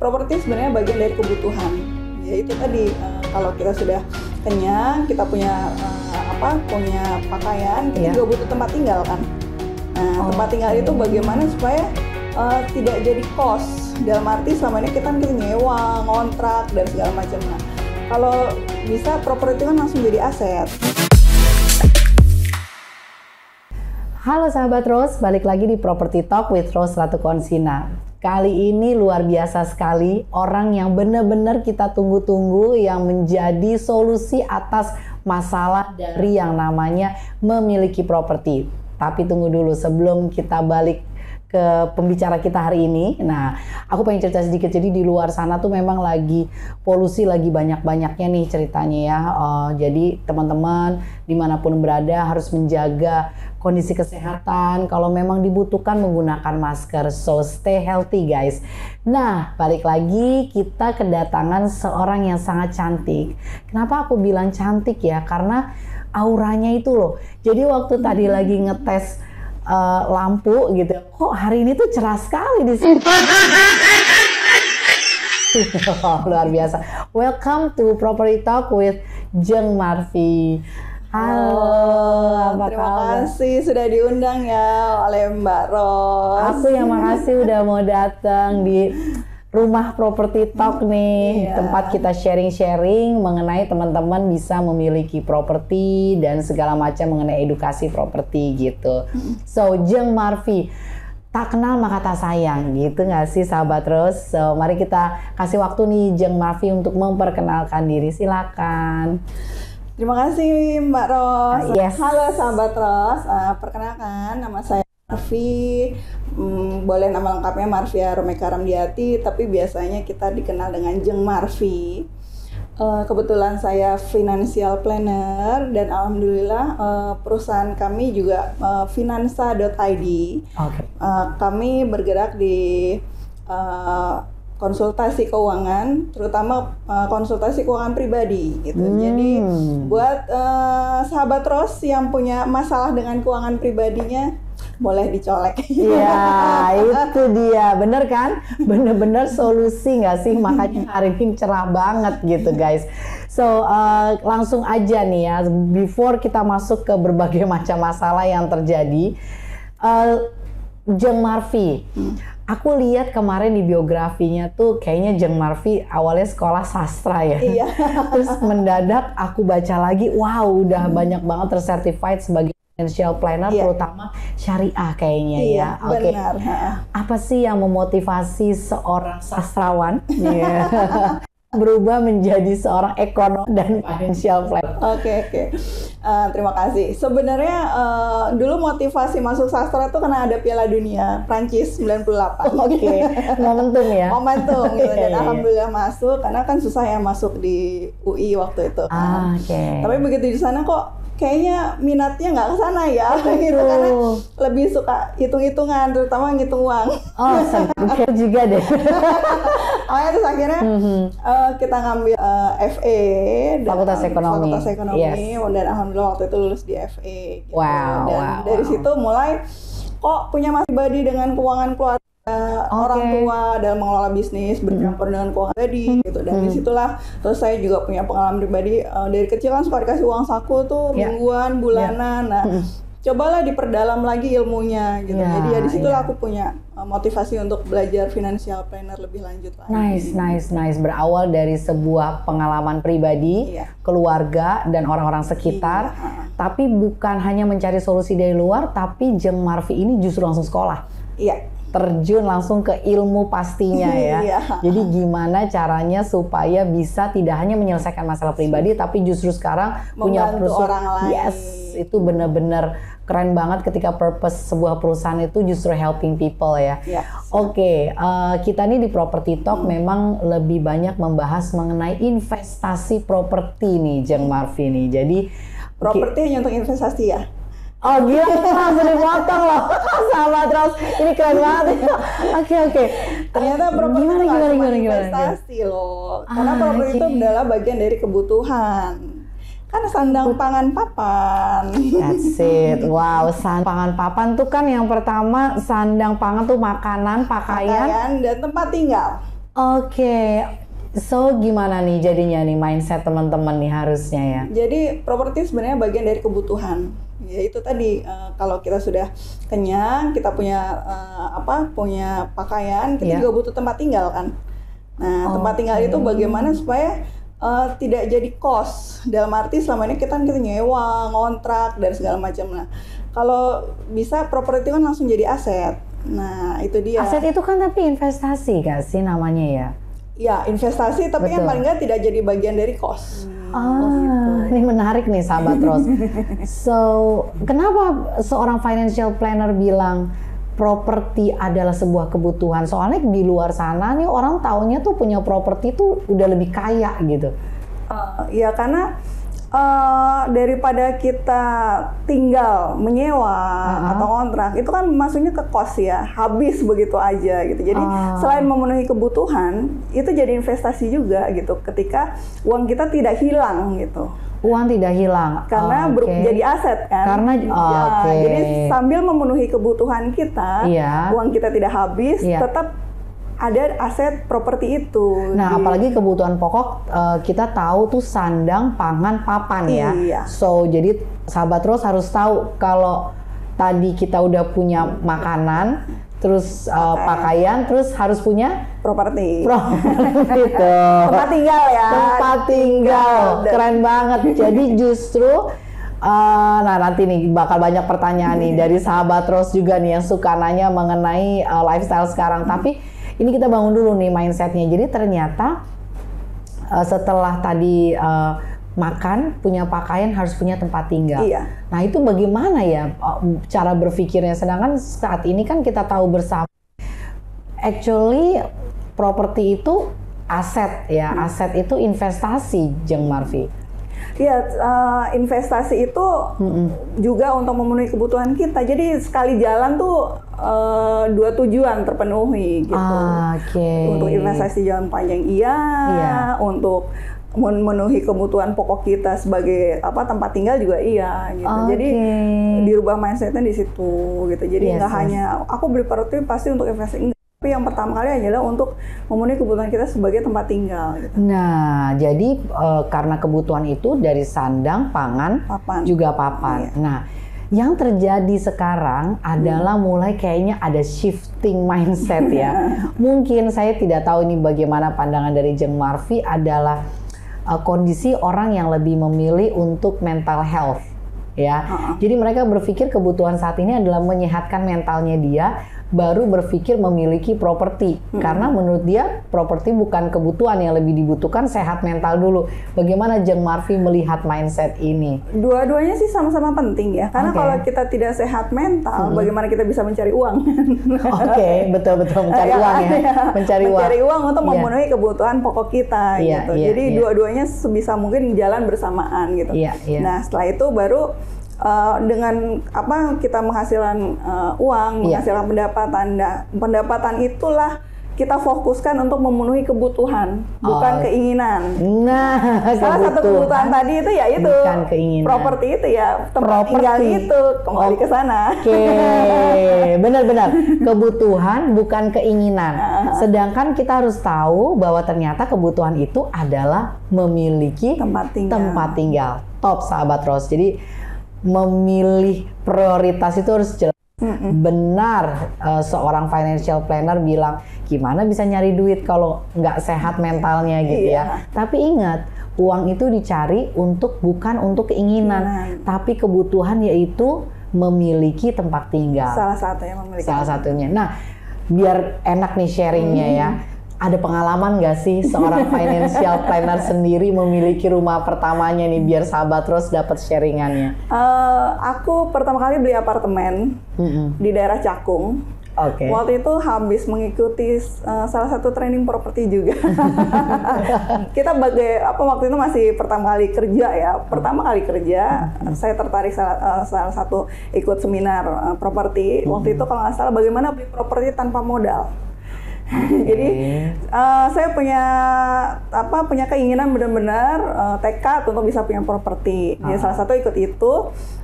properti sebenarnya bagian dari kebutuhan. Ya itu tadi, kalau kita sudah kenyang, kita punya punya pakaian, kita juga butuh tempat tinggal kan. Nah, tempat tinggal itu bagaimana supaya tidak jadi kos. Dalam arti selama ini kita nyewa, ngontrak dan segala macam. Nah, kalau bisa properti kan langsung jadi aset. Halo sahabat Rose, balik lagi di Property Talk with Rose Ratu Konsina. Kali ini luar biasa sekali, orang yang benar-benar kita tunggu-tunggu yang menjadi solusi atas masalah dari yang namanya memiliki properti. Tapi tunggu dulu sebelum kita balik ke pembicara kita hari ini. Nah, aku pengen cerita sedikit. Jadi di luar sana tuh memang lagi polusi lagi banyak-banyaknya nih ceritanya ya. Jadi teman-teman dimanapun berada harus menjaga kondisi kesehatan. Kalau memang dibutuhkan menggunakan masker. So stay healthy guys. Nah, balik lagi kita kedatangan seorang yang sangat cantik. Kenapa aku bilang cantik ya? Karena auranya itu loh. Jadi waktu tadi lagi ngetes lampu gitu, kok hari ini tuh cerah sekali di sini. Luar biasa. Welcome to Property Talk with Jeng Marfi. Halo, apa terima kabar? kasih sudah diundang ya oleh Mbak Ros. Aku yang makasih udah mau datang di rumah Property Talk nih, tempat kita sharing-sharing mengenai teman-teman bisa memiliki properti dan segala macam mengenai edukasi properti gitu. So, Jeng Marfi, tak kenal maka tak sayang gitu nggak sih sahabat Rose? So, mari kita kasih waktu nih Jeng Marfi untuk memperkenalkan diri, silakan. Terima kasih Mbak Ros. Yes. Halo sahabat Ros, perkenalkan nama saya Marfi. Boleh nama lengkapnya Marfia Romeka Ramdiati, tapi biasanya kita dikenal dengan Jeng Marfi. Kebetulan saya financial planner dan alhamdulillah perusahaan kami juga finansa.id. Okay. Kami bergerak di konsultasi keuangan, terutama konsultasi keuangan pribadi gitu. Jadi buat sahabat Ros yang punya masalah dengan keuangan pribadinya, boleh dicolek. Iya, itu dia. Bener kan? Bener-bener solusi nggak sih? Makanya hari ini cerah banget gitu guys. So, langsung aja nih ya. Before kita masuk ke berbagai macam masalah yang terjadi. Jeng Marfi, aku lihat kemarin di biografinya tuh kayaknya Jeng Marfi awalnya sekolah sastra ya. Iya. Terus mendadak aku baca lagi, wow udah banyak banget tersertified sebagai financial planner, terutama syariah kayaknya ya. Oke. Benar. Apa sih yang memotivasi seorang sastrawan berubah menjadi seorang ekonom dan financial planner? Oke. Terima kasih. Sebenarnya dulu motivasi masuk sastra tuh karena ada Piala Dunia Prancis 98. Oke. Momentum ya. Momentum gitu. Dan alhamdulillah masuk, karena kan susah ya masuk di UI waktu itu. Oke. Tapi begitu di sana kok kayaknya minatnya nggak ke sana ya, gitu, karena lebih suka hitung-hitungan, terutama ngitung uang. Oh, saya juga deh. Terus akhirnya kita ngambil FE, Fakultas Ekonomi. Dan alhamdulillah waktu itu lulus di FE. Gitu. Wow. Dari situ mulai kok punya masalah pribadi dengan keuangan keluarga. Orang tua dalam mengelola bisnis bercampur dengan keuangan pribadi gitu. Dan disitulah terus saya juga punya pengalaman pribadi, dari kecil kan suka dikasih uang saku tuh mingguan, bulanan. Nah, cobalah diperdalam lagi ilmunya gitu. Jadi ya disitulah aku punya motivasi untuk belajar financial planner lebih lanjut lagi. Nice. Berawal dari sebuah pengalaman pribadi, keluarga dan orang-orang sekitar. Tapi bukan hanya mencari solusi dari luar, tapi Jeng Marfi ini justru langsung sekolah. Iya. Terjun langsung ke ilmu pastinya ya. Jadi gimana caranya supaya bisa tidak hanya menyelesaikan masalah pribadi, tapi justru sekarang punya perusahaan orang lain. Yes, itu benar-benar keren banget ketika purpose sebuah perusahaan itu justru helping people ya. Oke, kita nih di Property Talk memang lebih banyak membahas mengenai investasi properti nih, Jeng Marfi nih. Jadi properti hanya untuk investasi ya? Oh gila, langsung dipotong loh sahabat Rose, ini keren banget. Oke. Ternyata properti itu nggak cuma investasi loh, karena properti itu adalah bagian dari kebutuhan. Kan sandang pangan papan. That's it. Wow, sandang pangan papan tuh kan yang pertama, sandang pangan tuh makanan, pakaian dan tempat tinggal. Oke. So gimana nih jadinya nih mindset teman-teman nih harusnya ya? Jadi properti sebenarnya bagian dari kebutuhan. Ya itu tadi kalau kita sudah kenyang, kita punya punya pakaian, kita juga butuh tempat tinggal kan. Nah, tempat tinggal itu bagaimana supaya tidak jadi kos. Dalam arti selama ini kita nyewa, ngontrak dan segala macam. Nah, kalau bisa properti kan langsung jadi aset. Nah, itu dia. Aset itu kan tapi investasi gak sih namanya ya? Ya, investasi tapi yang paling nggak tidak jadi bagian dari kos. Ini menarik nih sahabat Ros. So, kenapa seorang financial planner bilang properti adalah sebuah kebutuhan? Soalnya di luar sana nih orang taunya tuh punya properti tuh udah lebih kaya gitu. Ya karena daripada kita tinggal menyewa atau kontrak itu kan masuknya ke kos ya, habis begitu aja gitu. Jadi selain memenuhi kebutuhan itu jadi investasi juga gitu ketika uang kita tidak hilang gitu. Uang tidak hilang karena jadi aset kan. Karena jadi sambil memenuhi kebutuhan kita, uang kita tidak habis, tetap ada aset properti itu. Nah, apalagi kebutuhan pokok kita tahu tuh sandang, pangan, papan ya. So, jadi sahabat Ros harus tahu kalau tadi kita udah punya makanan, terus pakaian, terus harus punya properti. Gitu. Tempat tinggal ya. Tempat tinggal. Keren banget. Jadi justru nah nanti nih bakal banyak pertanyaan nih dari sahabat Ros juga nih yang suka nanya mengenai lifestyle sekarang. Tapi ini kita bangun dulu nih mindsetnya. Jadi ternyata setelah tadi makan, punya pakaian, harus punya tempat tinggal. Nah itu bagaimana ya cara berpikirnya? Sedangkan saat ini kan kita tahu bersama, actually properti itu aset ya, aset itu investasi, Jeng Marvi. Ya, investasi itu juga untuk memenuhi kebutuhan kita. Jadi sekali jalan tuh dua tujuan terpenuhi gitu. Untuk investasi jangka panjang untuk memenuhi kebutuhan pokok kita sebagai tempat tinggal juga gitu. Jadi dirubah mindsetnya di situ gitu. Jadi nggak hanya aku beli properti pasti untuk investasi. Tapi yang pertama kali adalah untuk memenuhi kebutuhan kita sebagai tempat tinggal. Gitu. Nah, jadi karena kebutuhan itu dari sandang, pangan, juga papan. Nah, yang terjadi sekarang adalah mulai kayaknya ada shifting mindset ya. Mungkin saya tidak tahu ini bagaimana pandangan dari Jeng Marvi adalah kondisi orang yang lebih memilih untuk mental health. Ya, jadi mereka berpikir kebutuhan saat ini adalah menyehatkan mentalnya dia, baru berpikir memiliki properti. Karena menurut dia properti bukan kebutuhan, yang lebih dibutuhkan sehat mental dulu. Bagaimana Jeng Marvi melihat mindset ini? Dua-duanya sih sama-sama penting ya. Karena kalau kita tidak sehat mental, bagaimana kita bisa mencari uang? Betul-betul mencari uang ya. Mencari uang untuk memenuhi kebutuhan pokok kita gitu. Jadi dua-duanya sebisa mungkin jalan bersamaan gitu. Nah, setelah itu baru dengan kita menghasilkan uang, menghasilkan pendapatan. Nah, pendapatan itulah kita fokuskan untuk memenuhi kebutuhan, bukan keinginan. Nah, salah satu kebutuhan tadi itu ya itu, properti itu ya, tempat tinggal itu, kembali ke sana. Benar-benar kebutuhan bukan keinginan. Sedangkan kita harus tahu bahwa ternyata kebutuhan itu adalah memiliki tempat tinggal. Top sahabat Ros. Jadi memilih prioritas itu harus jelas. Benar, seorang financial planner bilang gimana bisa nyari duit kalau nggak sehat mentalnya gitu ya. Tapi ingat, uang itu dicari bukan untuk keinginan, tapi kebutuhan, yaitu memiliki tempat tinggal. Salah satunya. Nah, biar enak nih sharingnya ya. Ada pengalaman nggak sih seorang financial planner sendiri memiliki rumah pertamanya nih, biar sahabat Ros dapat sharingannya? Aku pertama kali beli apartemen di daerah Cakung. Waktu itu habis mengikuti salah satu training properti juga. Kita waktu itu masih pertama kali kerja ya. Pertama kali kerja, saya tertarik salah satu ikut seminar properti. Waktu itu kalau nggak salah bagaimana beli properti tanpa modal. Jadi saya punya keinginan benar-benar tekad untuk bisa punya properti. Jadi salah satu ikut itu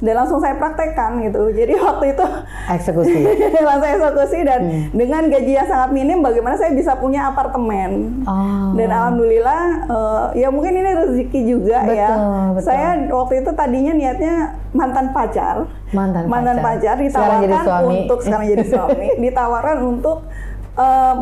dan langsung saya praktekkan gitu. Jadi waktu itu eksekusi. langsung eksekusi dan dengan gaji yang sangat minim, bagaimana saya bisa punya apartemen. Dan alhamdulillah ya mungkin ini rezeki juga ya. Betul. Saya waktu itu tadinya niatnya mantan pacar ditawarkan sekarang jadi suami ditawarkan untuk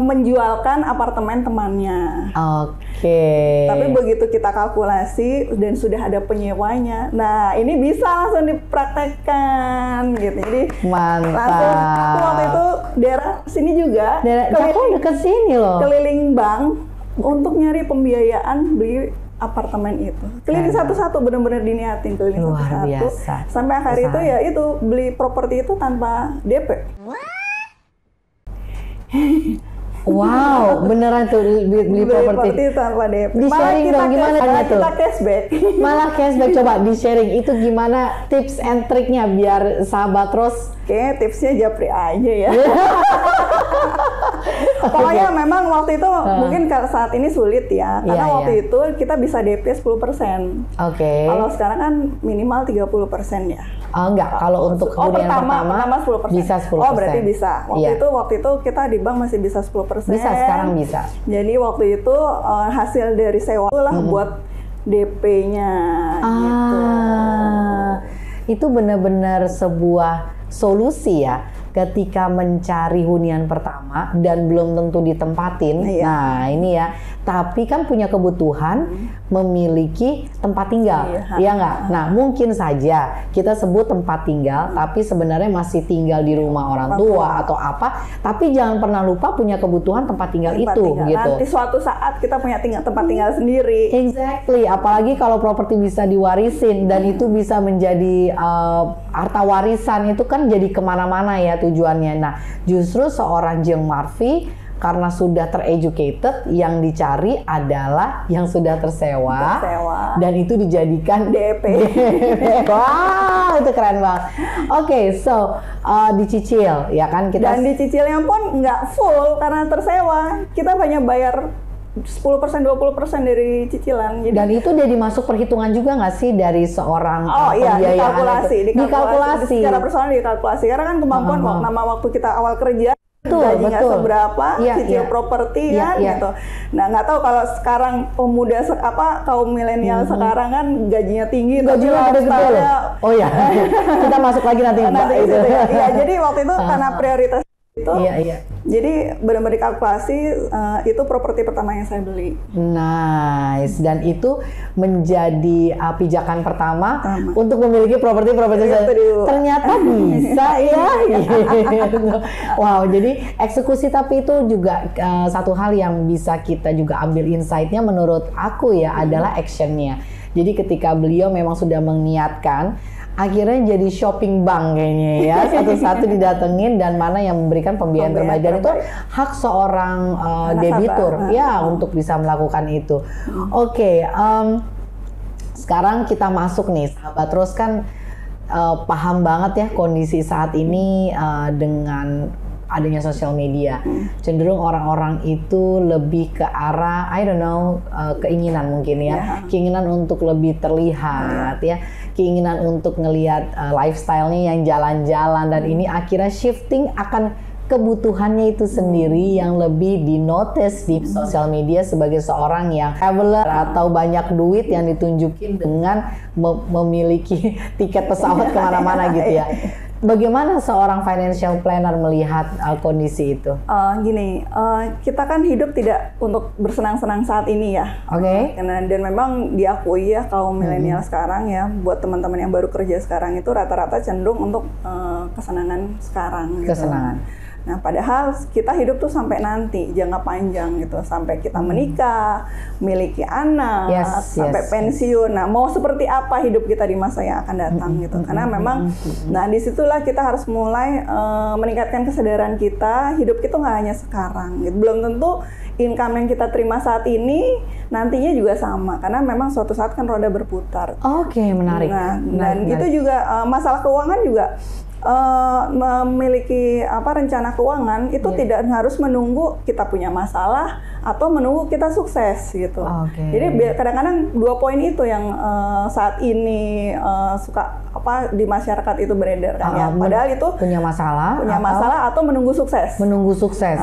menjualkan apartemen temannya. Oke. Tapi begitu kita kalkulasi dan sudah ada penyewanya, nah ini bisa langsung dipraktekkan gitu. Jadi mantap. langsung aku waktu itu daerah sini juga. Aku deket sini loh. Keliling bank untuk nyari pembiayaan beli apartemen itu. Keliling satu-satu, benar-benar diniatin keliling luar satu-satu. Biasa. Sampai akhir itu ya itu beli properti itu tanpa DP. Wow, beneran tuh beli properti tanpa DP. Di-sharing dong, gimana caranya tuh? Kita cashback. Malah cashback, coba di-sharing. Itu gimana tips and triknya biar sahabat Rose? Kayaknya tipsnya japri aja ya. Pokoknya memang waktu itu mungkin saat ini sulit ya. Karena waktu itu kita bisa DP 10%. Oke. Kalau sekarang kan minimal 30% ya. Enggak, kalau untuk hunian pertama 10%. Bisa 10%. Oh, berarti bisa. Waktu itu kita di bank masih bisa 10%. Bisa, sekarang bisa. Jadi waktu itu hasil dari sewa lah buat DP-nya gitu. Itu benar-benar sebuah solusi ya. Ketika mencari hunian pertama dan belum tentu ditempatin. Nah, ini ya. Tapi kan punya kebutuhan memiliki tempat tinggal. Ya nggak? Nah, mungkin saja kita sebut tempat tinggal, tapi sebenarnya masih tinggal di rumah orang tua atau apa. Tapi jangan pernah lupa punya kebutuhan tempat tinggal gitu. Nanti suatu saat kita punya tempat tinggal sendiri. Exactly. Apalagi kalau properti bisa diwarisin dan itu bisa menjadi harta warisan, itu kan jadi kemana-mana ya tujuannya. Nah, justru seorang Jeng Marfi karena sudah tereducated, yang dicari adalah yang sudah tersewa. Dan itu dijadikan DP. Wow, itu keren banget. Oke, so dicicil ya kan kita. Dan dicicilnya pun nggak full karena tersewa. Kita hanya bayar 10%, 20% dari cicilan. Jadi, dan itu udah dimasuk perhitungan juga nggak sih dari seorang dikalkulasi. Secara personal dikalkulasi. Karena kan kemampuan nama waktu kita awal kerja, gaji nggak seberapa, cicil properti kan gitu. Nah, nggak tahu kalau sekarang pemuda kaum milenial sekarang kan gajinya tinggi, gajinya gede-gede loh. Oh ya, kita masuk lagi nanti. Itu ya. Jadi waktu itu karena prioritas itu, jadi benar-benar dikalkulasi, itu properti pertama yang saya beli. Nice, dan itu menjadi pijakan pertama untuk memiliki properti ternyata bisa ya. Wow, jadi eksekusi, tapi itu juga satu hal yang bisa kita juga ambil insight-nya menurut aku ya, adalah action-nya. Jadi ketika beliau memang sudah mengiatkan, akhirnya jadi shopping bank kayaknya ya, satu-satu didatengin dan mana yang memberikan pembiayaan terbaik, dan itu hak seorang debitur ya untuk bisa melakukan itu. Oke, sekarang kita masuk nih sahabat, terus kan paham banget ya kondisi saat ini dengan adanya sosial media, cenderung orang-orang itu lebih ke arah keinginan mungkin ya, keinginan untuk lebih terlihat ya, keinginan untuk ngelihat lifestyle-nya yang jalan-jalan, dan ini akhirnya shifting akan kebutuhannya itu sendiri yang lebih dinotis di sosial media sebagai seorang yang traveler atau banyak duit yang ditunjukin dengan memiliki tiket pesawat kemana-mana gitu ya. Bagaimana seorang financial planner melihat kondisi itu? Kita kan hidup tidak untuk bersenang-senang saat ini ya. Oke. Dan memang diakui ya kaum milenial sekarang ya, buat teman-teman yang baru kerja sekarang itu rata-rata cenderung untuk kesenangan sekarang. Kesenangan. Gitu. Nah, padahal kita hidup tuh sampai nanti, jangka panjang gitu, sampai kita menikah, memiliki anak, sampai pensiun. Nah, mau seperti apa hidup kita di masa yang akan datang gitu. Karena memang, nah disitulah kita harus mulai meningkatkan kesadaran kita, hidup itu nggak hanya sekarang gitu. Belum tentu income yang kita terima saat ini nantinya juga sama, karena memang suatu saat kan roda berputar. Oke, menarik. Nah, dan itu juga masalah keuangan juga memiliki rencana keuangan itu tidak harus menunggu kita punya masalah atau menunggu kita sukses gitu. Jadi kadang-kadang 2 poin itu yang saat ini suka di masyarakat itu beredar kan ya. Padahal itu punya masalah atau menunggu sukses. Menunggu sukses.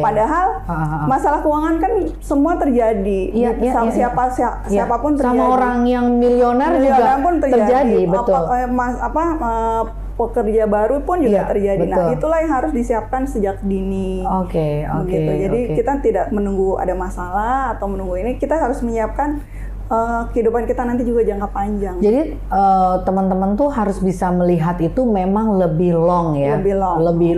Padahal masalah keuangan kan semua terjadi. Siapapun terjadi. Sama orang yang milioner juga pun terjadi. Betul. Pekerja baru pun juga terjadi. Betul. Nah, itulah yang harus disiapkan sejak dini. Jadi kita tidak menunggu ada masalah atau menunggu ini, kita harus menyiapkan kehidupan kita nanti juga jangka panjang. Jadi teman-teman tuh harus bisa melihat itu memang lebih long ya,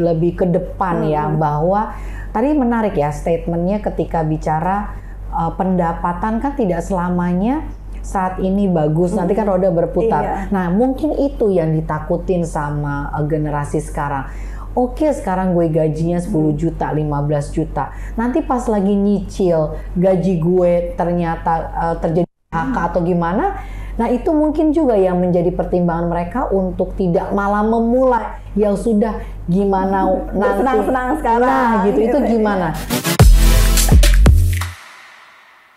lebih ke depan ya, bahwa tadi menarik ya statementnya ketika bicara pendapatan kan tidak selamanya saat ini bagus, nanti kan roda berputar. Nah, mungkin itu yang ditakutin sama generasi sekarang. Oke, sekarang gue gajinya 10 juta, 15 juta. Nanti pas lagi nyicil, gaji gue ternyata terjadi PHK atau gimana. Nah, itu mungkin juga yang menjadi pertimbangan mereka untuk tidak malah memulai yang sudah gimana nanti. Senang-senang sekarang. Nah, gitu. Itu gimana?